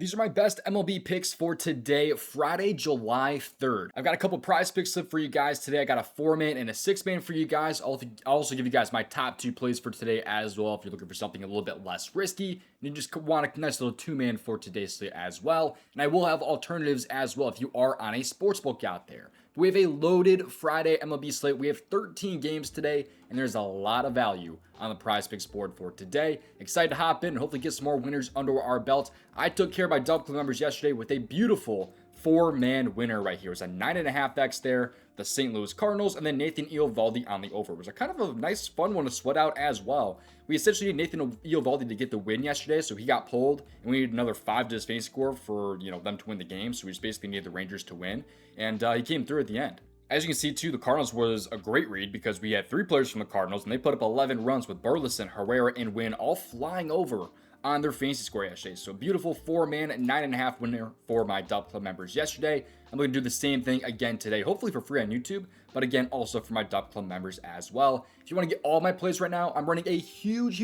These are my best MLB picks for today, Friday, July 3rd. I've got a couple prize picks for you guys today. I got a 4-man and a 6-man for you guys. I'll also give you guys my top 2 plays for today as well if you're looking for something a little bit less risky and you just want a nice little 2-man for today's slate as well. And I will have alternatives as well if you are on a sportsbook out there. We have a loaded Friday MLB slate. We have 13 games today, and there's a lot of value on the PrizePicks board for today. Excited to hop in and hopefully get some more winners under our belt. I took care of my DUBCLUB members yesterday with a beautiful 4-man winner right here. It was a 9.5x there, the St. Louis Cardinals, and then Nathan Eovaldi on the over. It was a kind of a nice, fun one to sweat out as well. We essentially need Nathan Eovaldi to get the win yesterday, so he got pulled, and we need another 5 to his fantasy score for them to win the game. So we just basically needed the Rangers to win, and he came through at the end. As you can see, too, the Cardinals was a great read because we had 3 players from the Cardinals, and they put up 11 runs with Burleson, Herrera, and Wynn all flying over on their fantasy score yesterday. So beautiful 4-man, 9.5 winner for my DUBCLUB members yesterday. I'm going to do the same thing again today, hopefully for free on YouTube, but again, also for my DUBCLUB members as well. If you want to get all my plays right now, I'm running a huge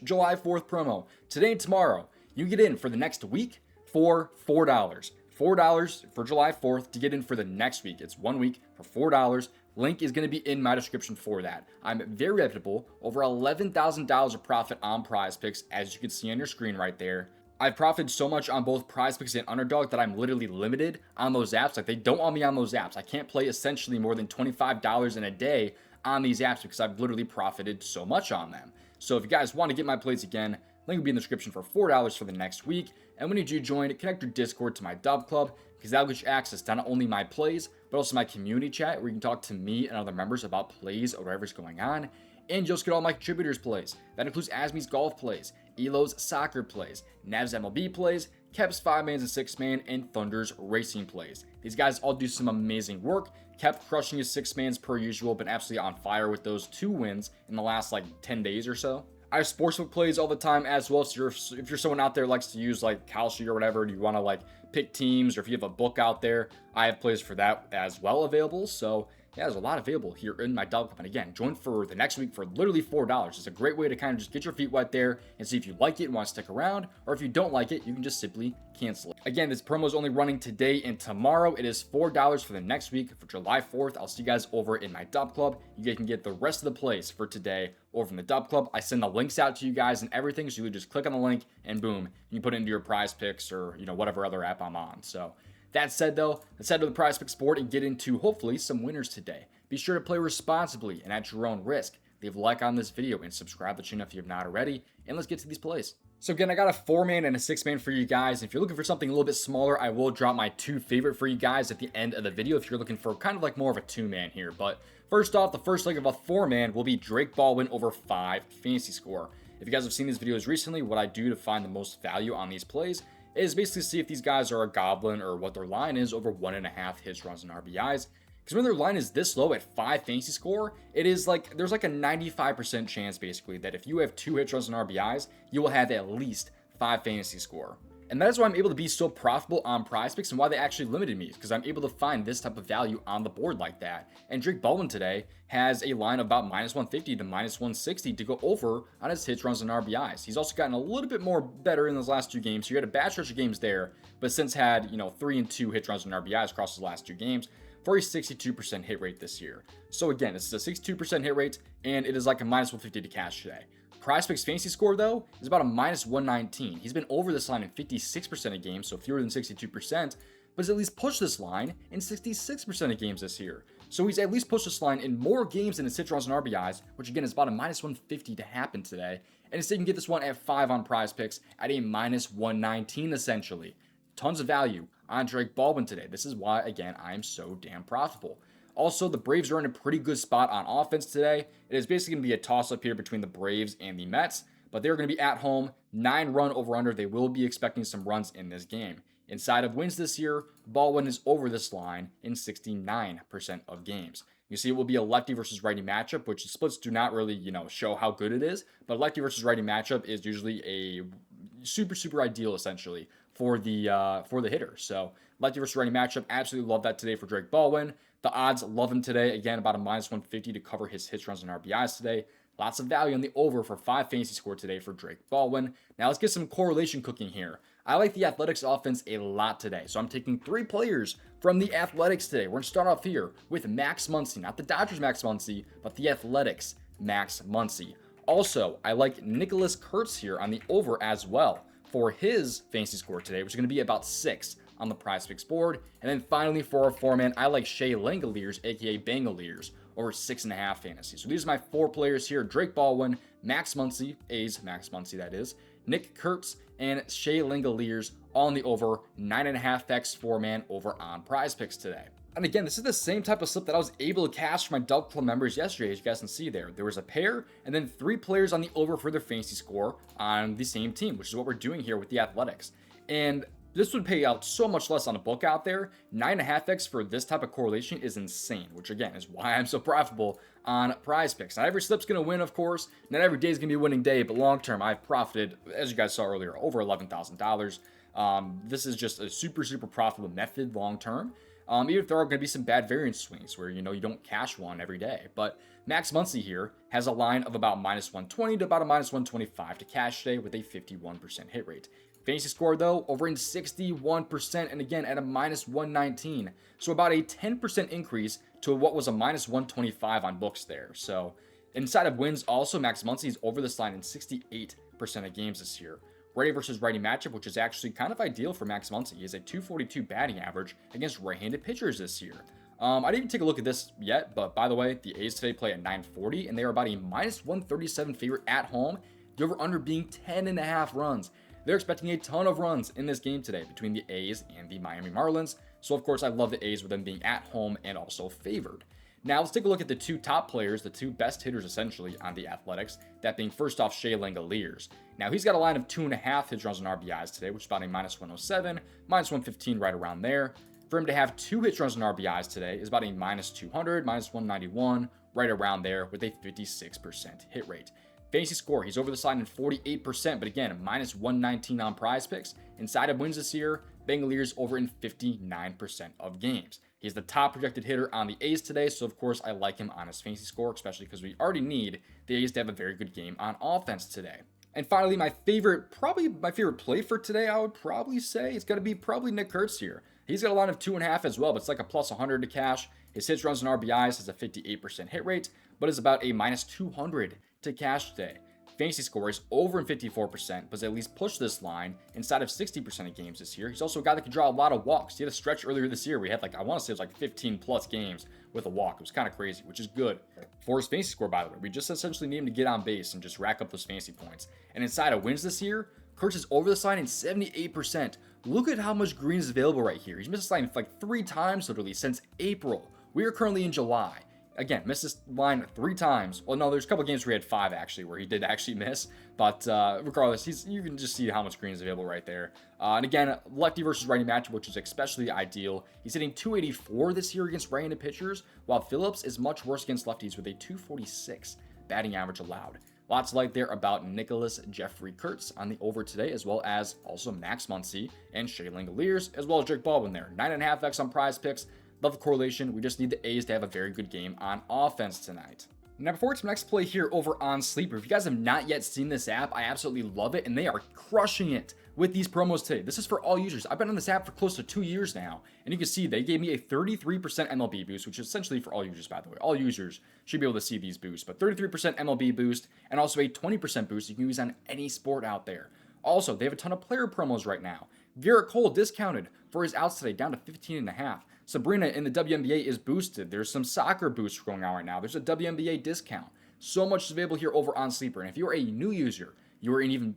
July 4th promo. Today and tomorrow, you get in for the next week for $4. $4 for July 4th to get in for the next week. It's 1 week for $4. Link is going to be in my description for that. I'm very reputable, over $11,000 of profit on PrizePicks, as you can see on your screen right there. I've profited so much on both PrizePicks and Underdog that I'm literally limited on those apps. Like, they don't want me on those apps. I can't play essentially more than $25 in a day on these apps because I've literally profited so much on them. So if you guys want to get my plays again, link will be in the description for $4 for the next week. And when you do join, connect your Discord to my DUBCLUB because that'll get you access to not only my plays, but also my community chat where you can talk to me and other members about plays or whatever's going on. And you'll just get all my contributors' plays. That includes Asmi's golf plays, Elo's soccer plays, Nav's MLB plays, Kep's 5-man and 6-man, and Thunder's racing plays. These guys all do some amazing work. Kep crushing his 6-mans per usual, been absolutely on fire with those 2 wins in the last 10 days or so. I have sportsbook plays all the time as well, so if you're someone out there who likes to use Kalshi or whatever, and you want to pick teams, or if you have a book out there, I have plays for that as well available. So yeah, there's a lot available here in my DUBCLUB. And again, join for the next week for literally $4. It's a great way to kind of just get your feet wet there and see if you like it and want to stick around, or if you don't like it, you can just simply cancel it. Again, this promo is only running today and tomorrow. It is $4 for the next week for July 4th. I'll see you guys over in my DUBCLUB. You guys can get the rest of the plays for today over in the DUBCLUB. I send the links out to you guys and everything, so you just click on the link and boom, you can put it into your PrizePicks or whatever other app I'm on. So that said, though, let's head to the PrizePicks board and get into hopefully some winners today. Be sure to play responsibly and at your own risk. Leave a like on this video and subscribe to the channel if you have not already. And let's get to these plays. So again, I got a 4-man and a 6-man for you guys. If you're looking for something a little bit smaller, I will drop my 2 favorite for you guys at the end of the video if you're looking for kind of more of a 2-man here. But first off, the first leg of a 4-man will be Drake Baldwin over 5 fantasy score. If you guys have seen these videos recently, what I do to find the most value on these plays is basically see if these guys are a goblin or what their line is over 1.5 hits, runs, and RBIs. Because when their line is this low at 5 fantasy score, it is there's a 95% chance basically that if you have 2 hits, runs, and RBIs, you will have at least 5 fantasy score. And that is why I'm able to be so profitable on PrizePicks and why they actually limited me, because I'm able to find this type of value on the board like that. And Drake Baldwin today has a line of about -150 to -160 to go over on his hits, runs, and RBIs. He's also gotten a little bit more better in those last 2 games. So you had a bad stretch of games there, but since had 3 and 2 hits, runs, and RBIs across his last 2 games for a 62% hit rate this year. So again, this is a 62% hit rate, and it is a -150 to cash today. PrizePicks fantasy score, though, is about a -119. He's been over this line in 56% of games, so fewer than 62%, but has at least pushed this line in 66% of games this year. So he's at least pushed this line in more games than his hits, runs, and RBIs, which again is about a -150 to happen today. And instead you can get this one at 5 on PrizePicks at a -119 essentially. Tons of value on Drake Baldwin today. This is why, again, I am so damn profitable. Also, the Braves are in a pretty good spot on offense today. It is basically going to be a toss-up here between the Braves and the Mets, but they're going to be at home, 9-run over-under. They will be expecting some runs in this game. Inside of wins this year, Baldwin is over this line in 69% of games. You see, it will be a lefty versus righty matchup, which the splits do not really, show how good it is, but lefty versus righty matchup is usually a super ideal, essentially, for the hitter. So lefty versus righty matchup, absolutely love that today for Drake Baldwin. The odds love him today. Again, about a -150 to cover his hits, runs, and RBIs today. Lots of value on the over for 5 fantasy score today for Drake Baldwin. Now let's get some correlation cooking here I like the Athletics offense a lot today. So I'm taking 3 players from the Athletics today. We're going to start off here with Max Muncy, not the Dodgers Max Muncy, but the Athletics Max Muncy. Also, I like Nicholas Kurtz here on the over as well for his fantasy score today, which is going to be about 6 on the PrizePicks board. And then finally for our 4-man, I like Shea Langoliers, aka Bangoliers, over 6.5 fantasy. So these are my 4 players here: Drake Baldwin, Max Muncy, A's Max Muncy that is, Nick Kurtz, and Shea Langoliers on the over 9.5x 4-man over on PrizePicks today. And again, this is the same type of slip that I was able to cash for my DUBCLUB members yesterday, as you guys can see there. There was a pair and then 3 players on the over for their fantasy score on the same team, which is what we're doing here with the Athletics. And this would pay out so much less on a book out there. 9.5x for this type of correlation is insane, which again is why I'm so profitable on PrizePicks. Not every slip's going to win, of course. Not every day is going to be a winning day, but long term, I've profited, as you guys saw earlier, over $11,000. This is just a super profitable method long term. Even if there are going to be some bad variance swings where, you don't cash one every day. But Max Muncy here has a line of about -120 to about a -125 to cash today with a 51% hit rate. Fantasy score, though, over in 61%, and again at a -119. So about a 10% increase to what was a -125 on books there. So inside of wins, also, Max Muncy is over this line in 68% of games this year. Righty versus righty matchup, which is actually kind of ideal for Max Muncy. He has a 242 batting average against right-handed pitchers this year. I didn't even take a look at this yet, but by the way, the A's today play at 940, and they are about a -137 favorite at home. The over-under being 10.5 runs. They're expecting a ton of runs in this game today between the A's and the Miami Marlins. So, of course, I love the A's with them being at home and also favored. Now, let's take a look at the 2 top players, the 2 best hitters essentially on the Athletics, that being first off Shea Langoliers. Now, he's got a line of 2.5 hit runs and RBIs today, which is about a -107, -115 right around there. For him to have 2 hit runs and RBIs today is about a -200, -191 right around there with a 56% hit rate. Fantasy score, he's over the line in 48%, but again, -119 on PrizePicks. Inside of wins this year, Bangoliers over in 59% of games. He's the top projected hitter on the A's today, so of course I like him on his fantasy score, especially because we already need the A's to have a very good game on offense today. And finally, probably my favorite play for today, I would probably say, it's going to be probably Nick Kurtz here. He's got a line of 2.5 as well, but it's like a +100 to cash. His hits, runs, and RBIs has a 58% hit rate, but is about a -200 to cash today. Fantasy score is over in 54%, but has at least pushed this line inside of 60% of games this year. He's also a guy that can draw a lot of walks. He had a stretch earlier this year where he had I want to say it was like 15 plus games with a walk. It was kind of crazy, which is good for his fantasy score, by the way. We just essentially need him to get on base and just rack up those fantasy points. And inside of wins this year, Kurtz is over this line in 78%. Look at how much green is available right here. He's missed this line like 3 times literally since April. We are currently in July. Again, missed this line 3 times. Well, no, there's a couple games where he had 5 actually, where he did actually miss. But regardless, you can just see how much green is available right there. And again, lefty versus righty matchup, which is especially ideal. He's hitting 284 this year against right-handed pitchers, while Phillips is much worse against lefties with a 246 batting average allowed. Lots to like there about Nicholas Jeffrey Kurtz on the over today, as well as also Max Muncy and Shea Langoliers, as well as Drake Baldwin there. 9.5x on PrizePicks. Love the correlation. We just need the A's to have a very good game on offense tonight. Now, before it's my next play here over on Sleeper, if you guys have not yet seen this app, I absolutely love it, and they are crushing it with these promos today. This is for all users. I've been on this app for close to 2 years now, and you can see they gave me a 33% MLB boost, which is essentially for all users, by the way. All users should be able to see these boosts, but 33% MLB boost and also a 20% boost you can use on any sport out there. Also, they have a ton of player promos right now. Garrett Cole discounted for his outs today down to 15.5. Sabrina in the WNBA is boosted. There's some soccer boosts going on right now. There's a WNBA discount. So much is available here over on Sleeper. And if you're a new user, you're in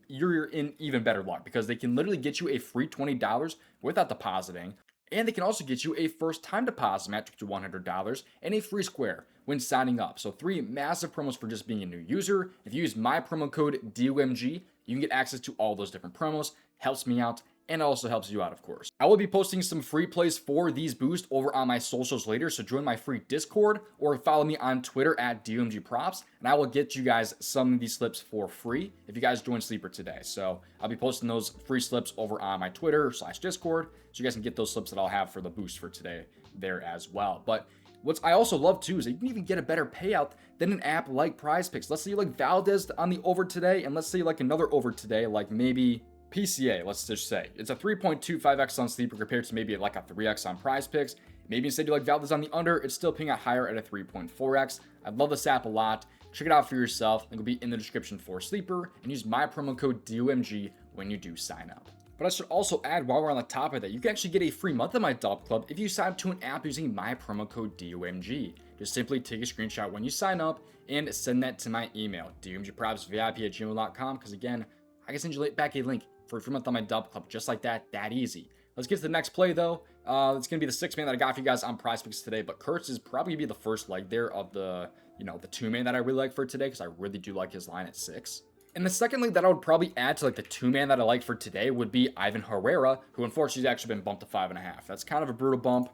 even better luck because they can literally get you a free $20 without depositing. And they can also get you a first-time deposit match up to $100 and a free square when signing up. So 3 massive promos for just being a new user. If you use my promo code DOMG, you can get access to all those different promos. Helps me out. And it also helps you out, of course. I will be posting some free plays for these boosts over on my socials later, so join my free Discord or follow me on Twitter at DOMGProps, and I will get you guys some of these slips for free if you guys join Sleeper today. So I'll be posting those free slips over on my Twitter/Discord, so you guys can get those slips that I'll have for the boost for today there as well. But what I also love too is that you can even get a better payout than an app like PrizePicks. Let's say you like Valdez on the over today, and let's say you like another over today, like maybe PCA, let's just say. It's a 3.25x on sleeper compared to maybe like a 3x on PrizePicks. Maybe instead you like Valdez on the under, it's still paying out higher at a 3.4x. I love this app a lot. Check it out for yourself. Link will be in the description for sleeper, and use my promo code DOMG when you do sign up. But I should also add, while we're on the topic of that, you can actually get a free month of my DUBCLUB if you sign up to an app using my promo code DOMG. Just simply take a screenshot when you sign up and send that to my email, domgpropsvip@gmail.com, because again, I can send you back a link for a free month on my DUBCLUB, just like that easy. Let's get to the next play though. It's going to be the 6-man that I got for you guys on PrizePicks today, but Kurtz is probably going to be the first leg there of the, the 2-man that I really like for today, because I really do like his line at 6. And the second leg that I would probably add to like the 2-man that I like for today would be Ivan Herrera, who unfortunately has actually been bumped to 5.5. That's kind of a brutal bump.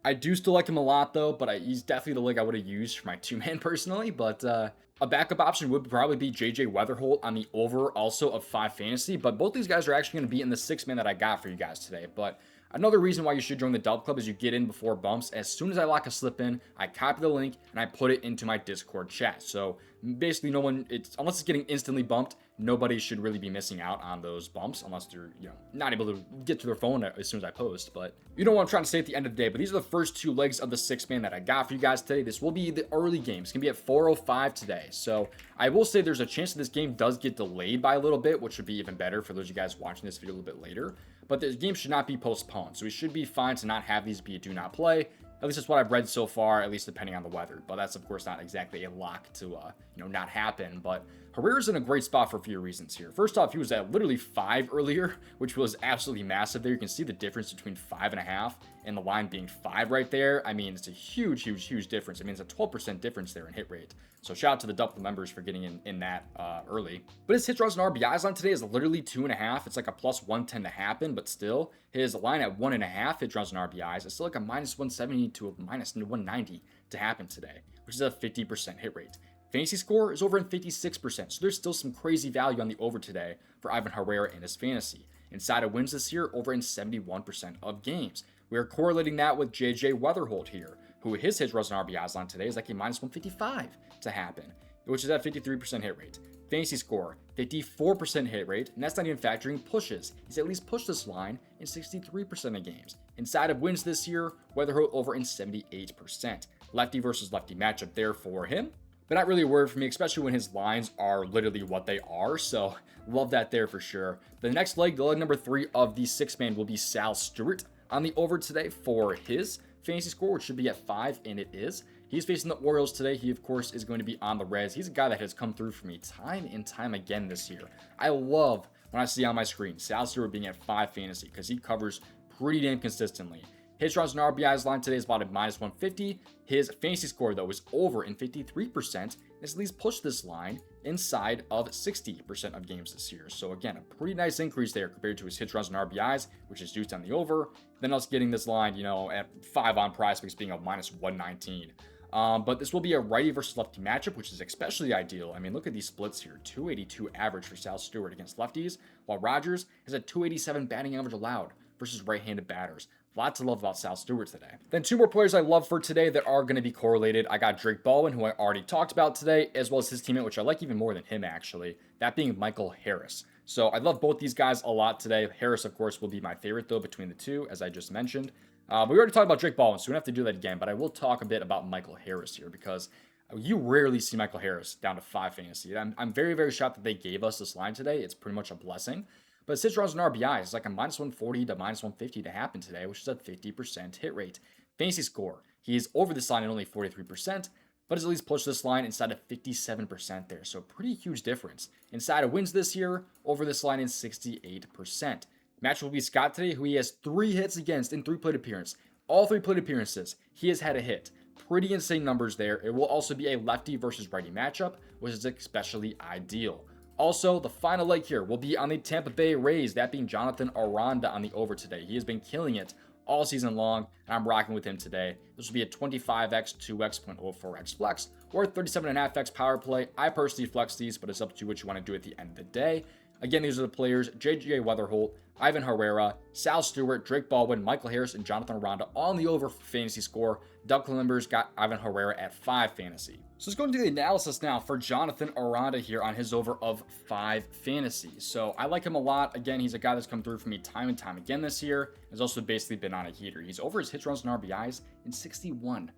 I do still like him a lot though, but he's definitely the leg I would have used for my 2-man personally. But a backup option would probably be JJ Weatherholt on the over also of 5 fantasy. But both these guys are actually going to be in the 6-man that I got for you guys today. But another reason why you should join the DUBCLUB is you get in before bumps. As soon as I lock a slip in, I copy the link and I put it into my Discord chat. So basically no one, unless it's getting instantly bumped, nobody should really be missing out on those bumps unless they're, not able to get to their phone as soon as I post. But you know what I'm trying to say at the end of the day. But these are the first 2 legs of the 6-man that I got for you guys today. This will be the early game. It's going to be at 4:05 today. So I will say there's a chance that this game does get delayed by a little bit, which would be even better for those of you guys watching this video a little bit later. But the game should not be postponed. So we should be fine to not have these be a do not play. At least that's what I've read so far, at least depending on the weather. But that's, of course, not exactly a lock to, not happen. But Herrera's in a great spot for a few reasons here. First off, he was at literally 5 earlier, which was absolutely massive there. You can see the difference between 5.5 and the line being 5 right there. I mean, it's a huge difference. I mean, it's a 12% difference there in hit rate. So shout out to the DUBCLUB members for getting in that early. But his hits, runs, and RBIs line today is literally 2.5. It's like a plus 110 to happen, but still, his line at 1.5 hits, runs, and RBIs is still like a minus 170 to a minus 190 to happen today, which is a 50% hit rate. Fantasy score is over in 56%, so there's still some crazy value on the over today for Ivan Herrera and his fantasy. Inside of wins this year, over in 71% of games. We are correlating that with JJ Weatherholt here, who his hits, runs, and RBIs on today is like a minus 155 to happen, which is at 53% hit rate. Fantasy score, 54% hit rate, and that's not even factoring pushes. He's at least pushed this line in 63% of games. Inside of wins this year, Weatherholt over in 78%. Lefty versus lefty matchup there for him, but not really a word for me, especially when his lines are literally what they are. So love that there for sure. The next leg, the leg number 3 of the 6-man will be Sal Stewart on the over today for his fantasy score, which should be at 5, and it is. He's facing the Orioles today. He, of course, is going to be on the Reds. He's a guy that has come through for me time and time again this year. I love when I see on my screen Sal Stewart being at 5 fantasy because he covers pretty damn consistently. His runs and RBIs line today is about a minus 150. His fantasy score, though, is over in 53%. Has at least pushed this line inside of 60% of games this year. So again, a pretty nice increase there compared to his hits, runs, and RBIs, which is juiced on the over. Then us getting this line, at 5 on PrizePicks being a minus 119. But this will be a righty versus lefty matchup, which is especially ideal. I mean, look at these splits here. 282 average for Sal Stewart against lefties, while Rogers has a 287 batting average allowed versus right-handed batters. Lots to love about Sal Stewart today. Then 2 more players I love for today that are going to be correlated. I got Drake Baldwin, who I already talked about today, as well as his teammate, which I like even more than him, actually. That being Michael Harris. So I love both these guys a lot today. Harris, of course, will be my favorite, though, between the two, as I just mentioned. We already talked about Drake Baldwin, so we don't have to do that again. But I will talk a bit about Michael Harris here, because you rarely see Michael Harris down to 5 fantasy. I'm very, very shocked that they gave us this line today. It's pretty much a blessing. But his runs and RBIs is like a minus 140 to minus 150 to happen today, which is a 50% hit rate. Fantasy score, he's over this line at only 43%, but has at least pushed this line inside of 57% there. So pretty huge difference. Inside of wins this year, over this line in 68%. Match will be Scott today, who he has 3 hits against in 3 plate appearances. All 3 plate appearances, he has had a hit. Pretty insane numbers there. It will also be a lefty versus righty matchup, which is especially ideal. Also, the final leg here will be on the Tampa Bay Rays, that being Jonathan Aranda on the over today. He has been killing it all season long, and I'm rocking with him today. This will be a 25x, 2x, 0.04x flex, or 37.5x power play. I personally flex these, but it's up to what you want to do at the end of the day. Again, these are the players: JJ Weatherholt, Ivan Herrera, Sal Stewart, Drake Baldwin, Michael Harris, and Jonathan Aranda on the over fantasy score. DUBCLUB members got Ivan Herrera at 5 fantasy. So let's go into the analysis now for Jonathan Aranda here on his over of 5 fantasy. So I like him a lot. Again, he's a guy that's come through for me time and time again this year. He's also basically been on a heater. He's over his hits, runs, and RBIs in 61%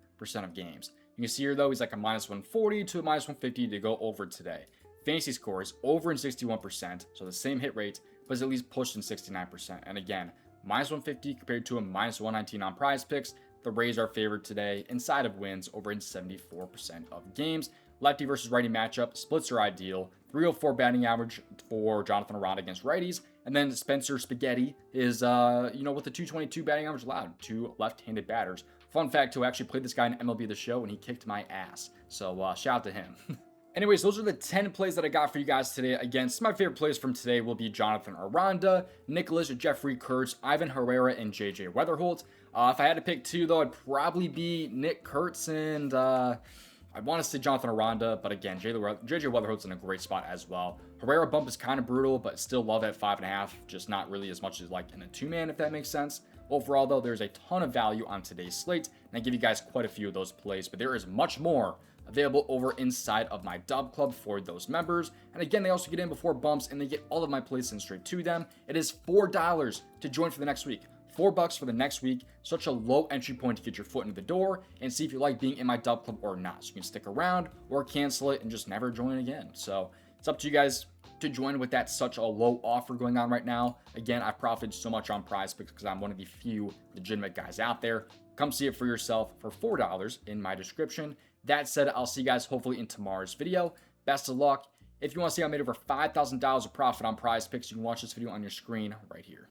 of games. You can see here, though, he's like a minus 140 to a minus 150 to go over today. Fantasy score is over in 61%, so the same hit rate, but is at least pushed in 69%. And again, minus 150 compared to a minus 119 on PrizePicks. The Rays are favored today inside of wins over in 74% of games. Lefty versus righty matchup, splits are ideal. 304 batting average for Jonathan Aranda against righties. And then Spencer Spaghetti is, with a 222 batting average allowed to left-handed batters. Fun fact, who actually played this guy in MLB The Show, and he kicked my ass. So shout out to him. Anyways, those are the 10 plays that I got for you guys today. Again, some of my favorite plays from today will be Jonathan Aranda, Nicholas Jeffrey Kurtz, Ivan Herrera, and JJ Weatherholt. If I had to pick 2, though, I'd probably be Nick Kurtz and I want to say Jonathan Aranda, but again, JJ Weatherholt's in a great spot as well. Herrera bump is kind of brutal, but still love at 5.5, just not really as much as like in a 2-man, if that makes sense. Overall, though, there's a ton of value on today's slate, and I give you guys quite a few of those plays, but there is much more available over inside of my DUBCLUB for those members. And again, they also get in before bumps, and they get all of my plays sent straight to them. It is $4 to join for the next week. $4 for the next week. Such a low entry point to get your foot into the door and see if you like being in my DUBCLUB or not. So you can stick around or cancel it and just never join again. So it's up to you guys to join with that such a low offer going on right now. Again, I profited so much on PrizePicks because I'm one of the few legitimate guys out there. Come see it for yourself for $4 in my description. That said, I'll see you guys hopefully in tomorrow's video. Best of luck. If you want to see how I made over $5,000 of profit on PrizePicks, you can watch this video on your screen right here.